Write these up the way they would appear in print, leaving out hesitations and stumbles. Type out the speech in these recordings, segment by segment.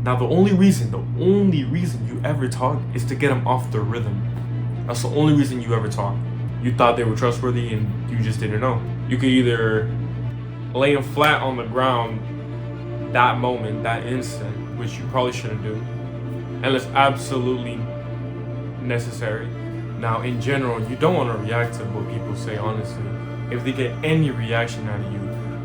Now the only reason you ever talk is to get them off their rhythm. That's the only reason you ever talk. You thought they were trustworthy and you just didn't know. You could either lay them flat on the ground that moment, that instant, which you probably shouldn't do, unless absolutely necessary. Now, in general, you don't want to react to what people say, honestly. If they get any reaction out of you,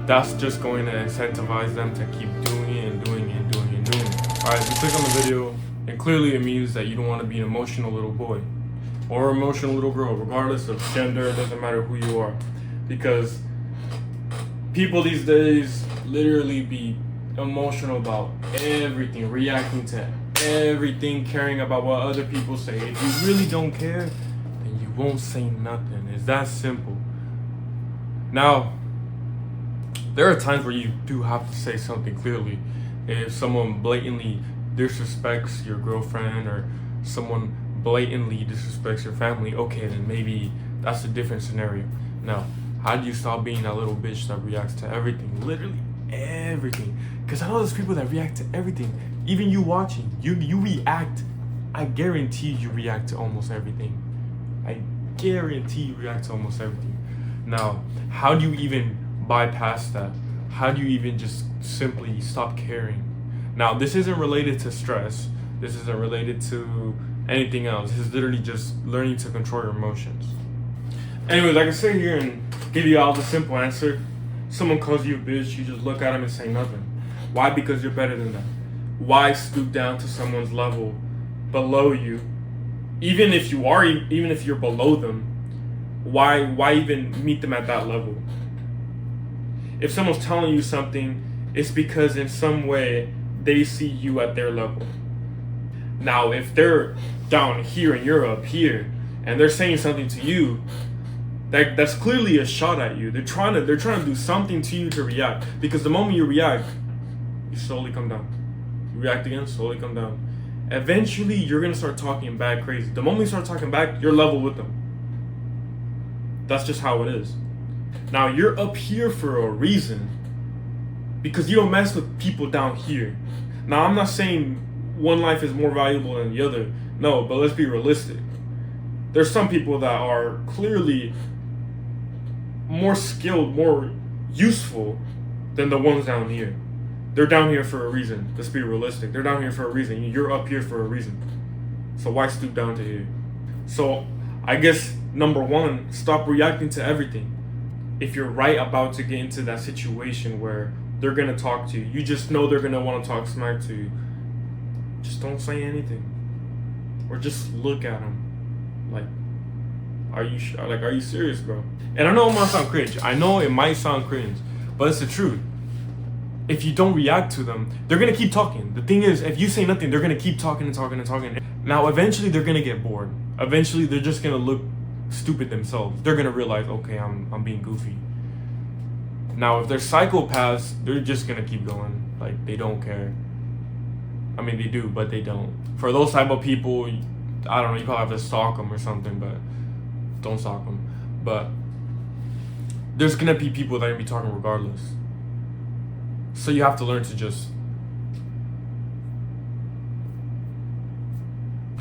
that's just going to incentivize them to keep doing it and doing it and doing it and doing it. Alright, you click on the video, and clearly it means that you don't want to be an emotional little boy or emotional little girl, regardless of gender. It doesn't matter who you are. Because people these days literally be emotional about everything, reacting to everything, caring about what other people say. If you really don't care, then you won't say nothing. It's that simple. Now, there are times where you do have to say something clearly. If someone blatantly disrespects your girlfriend or someone blatantly disrespects your family, okay, then maybe that's a different scenario. Now, how do you stop being that little bitch that reacts to everything? Literally everything. Because I know there's people that react to everything. Even you watching, you react. I guarantee you react to almost everything. I guarantee you react to almost everything. Now, how do you even bypass that? How do you even just simply stop caring? Now, this isn't related to stress. This isn't related to anything else. This is literally just learning to control your emotions. Anyways, I can sit here and give you all the simple answer. Someone calls you a bitch, you just look at them and say nothing. Why? Because you're better than them. Why stoop down to someone's level below you? Even if you're below them, why even meet them at that level? If someone's telling you something, it's because in some way they see you at their level. Now, if they're down here and you're up here, and they're saying something to you, that's clearly a shot at you. They're trying to do something to you to react. Because the moment you react, you slowly come down. You react again, slowly come down. Eventually, you're gonna start talking back crazy. The moment you start talking back, you're level with them. That's just how it is. Now, you're up here for a reason. Because you don't mess with people down here. Now, I'm not saying one life is more valuable than the other. No, but let's be realistic. There's some people that are clearly more skilled, more useful than the ones down here. They're down here for a reason. Let's be realistic. They're down here for a reason. You're up here for a reason. So why stoop down to here? So I guess number one, stop reacting to everything. If you're right about to get into that situation where they're gonna talk to you, you just know they're gonna want to talk smack to you, just don't say anything. Or just look at them. Like, are you serious, bro? And I know it might sound cringe. I know it might sound cringe, but it's the truth. If you don't react to them, they're gonna keep talking. The thing is, if you say nothing, they're gonna keep talking and talking and talking. Now, eventually, they're gonna get bored. Eventually, they're just gonna look stupid themselves. They're gonna realize, okay, I'm being goofy. Now, if they're psychopaths, they're just gonna keep going. Like, they don't care. I mean, they do, but they don't. For those type of people, I don't know, you probably have to stalk them or something, but don't stalk them. But there's gonna be people that are gonna be talking regardless. So you have to learn to just...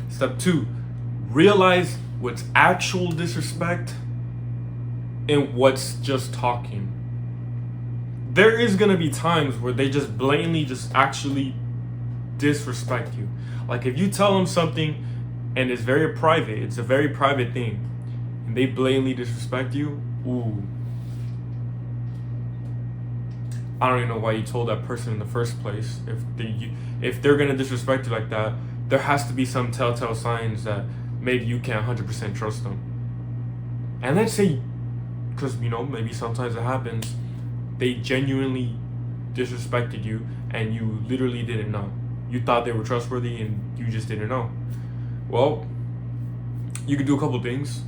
Step 2, realize what's actual disrespect and what's just talking. There is gonna be times where they just blatantly just actually disrespect you. Like if you tell them something and it's very private, it's a very private thing, and they blatantly disrespect you, ooh. I don't even know why you told that person in the first place. If they're gonna disrespect you like that, there has to be some telltale signs that maybe you can't 100% trust them. And let's say, because maybe sometimes it happens, they genuinely disrespected you and you literally didn't know. You thought they were trustworthy and you just didn't know. Well, you could do a couple things.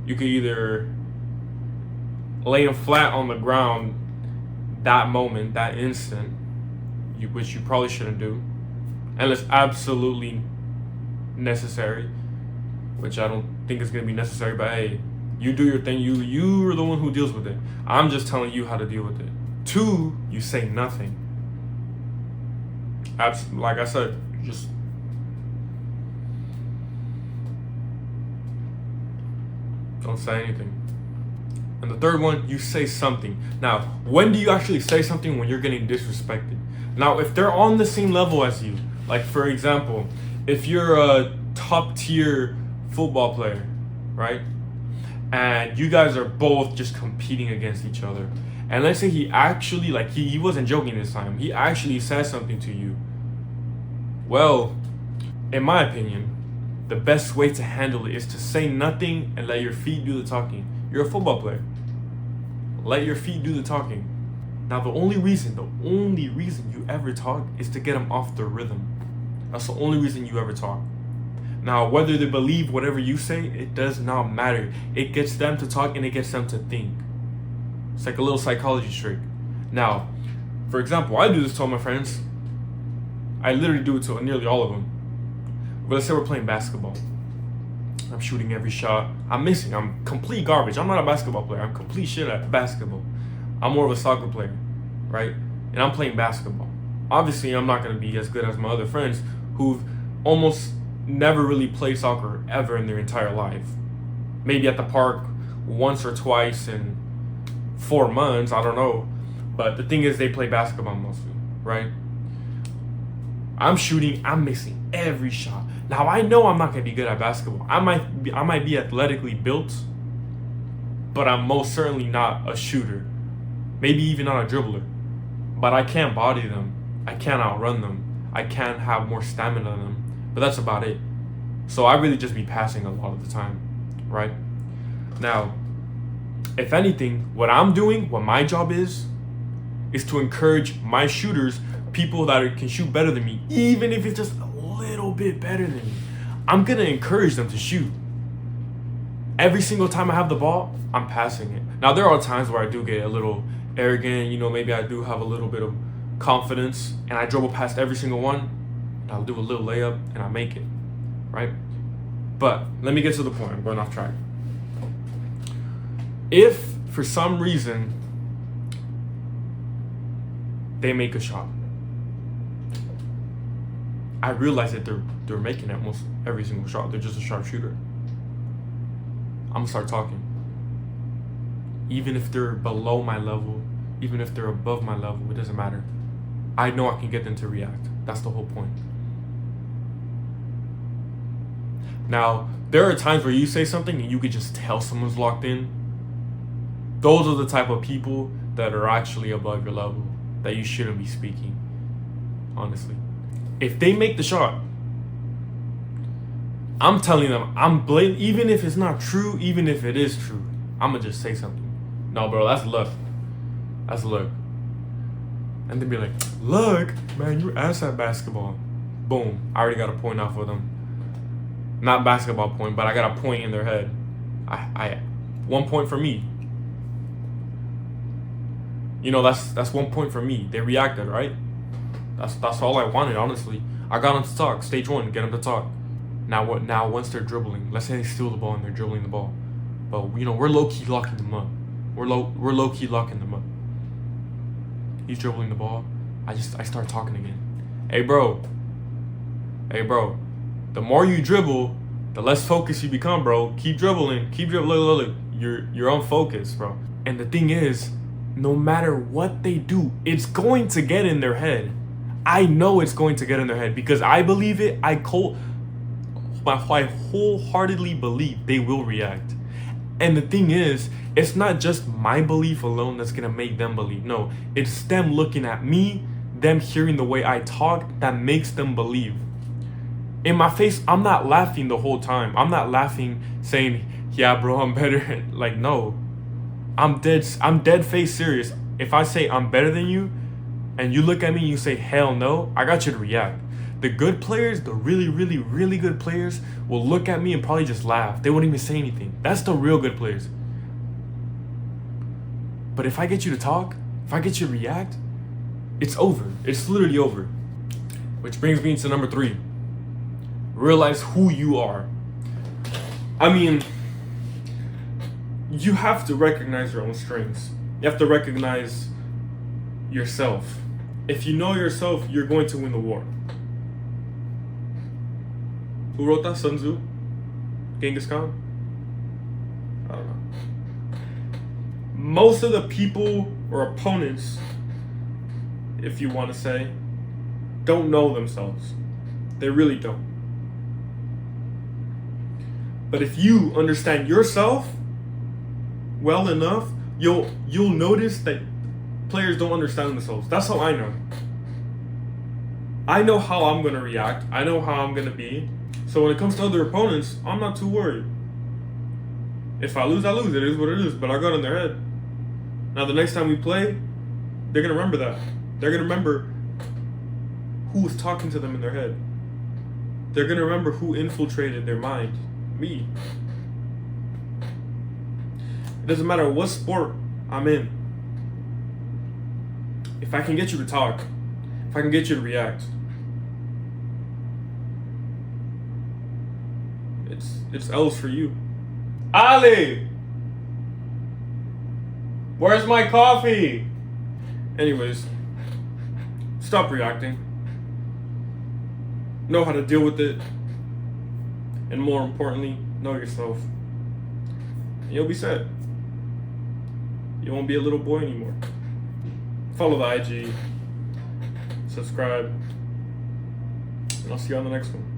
You could either lay them flat on the ground that moment, that instant, which you probably shouldn't do, unless absolutely necessary, which I don't think is going to be necessary, but hey, you do your thing. You are the one who deals with it. I'm just telling you how to deal with it. 2, you say nothing. Like I said, just don't say anything. And the third one, you say something. Now, when do you actually say something? When you're getting disrespected. Now, if they're on the same level as you, like for example, if you're a top tier football player, right? And you guys are both just competing against each other. And let's say he actually, like he wasn't joking this time. He actually says something to you. Well, in my opinion, the best way to handle it is to say nothing and let your feet do the talking. You're a football player. Let your feet do the talking. Now, the only reason you ever talk is to get them off the rhythm. That's the only reason you ever talk. Now, whether they believe whatever you say, it does not matter. It gets them to talk and it gets them to think. It's like a little psychology trick. Now, for example, I do this to all my friends. I literally do it to nearly all of them. But let's say we're playing basketball. I'm shooting every shot. I'm missing. I'm complete garbage. I'm not a basketball player. I'm complete shit at basketball. I'm more of a soccer player, right? And I'm playing basketball. Obviously, I'm not going to be as good as my other friends who've almost never really played soccer ever in their entire life. Maybe at the park once or twice in 4 months, I don't know. But the thing is, they play basketball mostly, right? I'm shooting, I'm missing every shot. Now, I know I'm not going to be good at basketball. I might be athletically built, but I'm most certainly not a shooter. Maybe even not a dribbler. But I can't body them. I can't outrun them. I can't have more stamina than them. But that's about it. So I really just be passing a lot of the time, right? Now, if anything, what I'm doing, what my job is to encourage my shooters, people that can shoot better than me, even if it's just a little bit better than me. I'm going to encourage them to shoot. Every single time I have the ball, I'm passing it. Now, there are times where I do get a little arrogant, maybe I do have a little bit of confidence, and I dribble past every single one, and I'll do a little layup, and I make it, right? But let me get to the point. I'm going off track. If, for some reason, they make a shot, I realize that they're making almost every single shot. They're just a sharpshooter. I'm gonna start talking. Even if they're below my level, even if they're above my level, it doesn't matter. I know I can get them to react. That's the whole point. Now, there are times where you say something and you could just tell someone's locked in. Those are the type of people that are actually above your level, that you shouldn't be speaking, honestly. If they make the shot, I'm telling them, I'm blatant, even if it's not true, even if it is true, I'm gonna just say something. No, bro, that's luck. That's luck. And they'd be like, look, man, you're ass at basketball. Boom, I already got a point off of them. Not basketball point, but I got a point in their head. I 1 point for me. That's 1 point for me. They reacted, right? That's all I wanted, honestly. I got them to talk. Stage 1, get them to talk. Now what? Now once they're dribbling, let's say they steal the ball and they're dribbling the ball, but we're low key locking them up. We're low key locking them up. He's dribbling the ball. I start talking again. Hey bro. The more you dribble, the less focused you become, bro. Keep dribbling. Look. You're unfocused, bro. And the thing is, no matter what they do, it's going to get in their head. I know it's going to get in their head because I believe it. I wholeheartedly believe they will react. And the thing is, it's not just my belief alone that's gonna make them believe. No, it's them looking at me, them hearing the way I talk, that makes them believe. In my face, I'm not laughing the whole time. I'm not laughing saying, yeah, bro, I'm better. Like, no. I'm dead face serious. If I say I'm better than you, and you look at me and you say, hell no, I got you to react. The good players, the really, really, really good players will look at me and probably just laugh. They won't even say anything. That's the real good players. But if I get you to talk, if I get you to react, it's over. It's literally over. Which brings me to number 3. Realize who you are. I mean, you have to recognize your own strengths. You have to recognize yourself. If you know yourself, you're going to win the war. Who wrote that? Sun Tzu? Genghis Khan? I don't know. Most of the people or opponents, if you want to say, don't know themselves. They really don't. But if you understand yourself well enough, you'll notice that players don't understand themselves. That's how I know. I know how I'm going to react. I know how I'm going to be. So when it comes to other opponents, I'm not too worried. If I lose, I lose. It is what it is. But I got in their head. Now the next time we play, they're going to remember that. They're going to remember who was talking to them in their head. They're going to remember who infiltrated their mind. Me. It doesn't matter what sport I'm in. If I can get you to talk, if I can get you to react, it's L's for you. Ali! Where's my coffee? Anyways, stop reacting. Know how to deal with it. And more importantly, know yourself. And you'll be set. You won't be a little boy anymore. Follow the IG. Subscribe. And I'll see you on the next one.